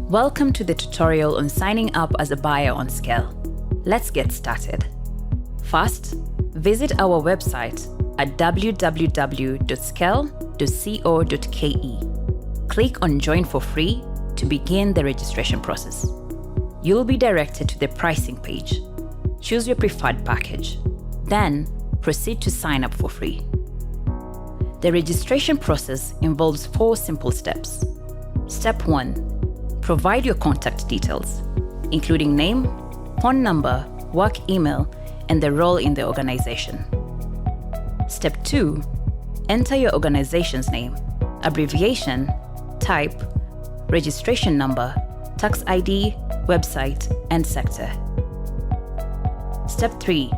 Welcome to the tutorial on signing up as a buyer on Scale. Let's get started. First, visit our website at www.scale.co.ke. Click on Join for free to begin the registration process. You'll be directed to the pricing page. Choose your preferred package. Then, proceed to sign up for free. The registration process involves 4 simple steps. Step 1. Provide your contact details, including name, phone number, work email, and the role in the organization. Step 2. Enter your organization's name, abbreviation, type, registration number, tax ID, website, and sector. Step 3.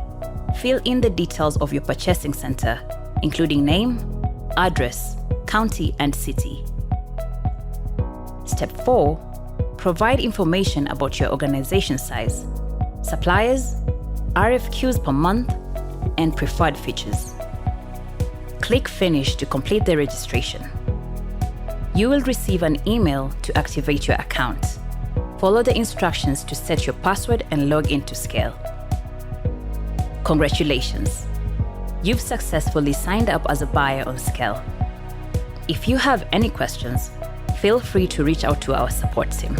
Fill in the details of your purchasing center, including name, address, county, and city. Step 4. Provide information about your organization size, suppliers, RFQs per month, and preferred features. Click Finish to complete the registration. You will receive an email to activate your account. Follow the instructions to set your password and log into Scale. Congratulations! You've successfully signed up as a buyer on Scale. If you have any questions, feel free to reach out to our support team.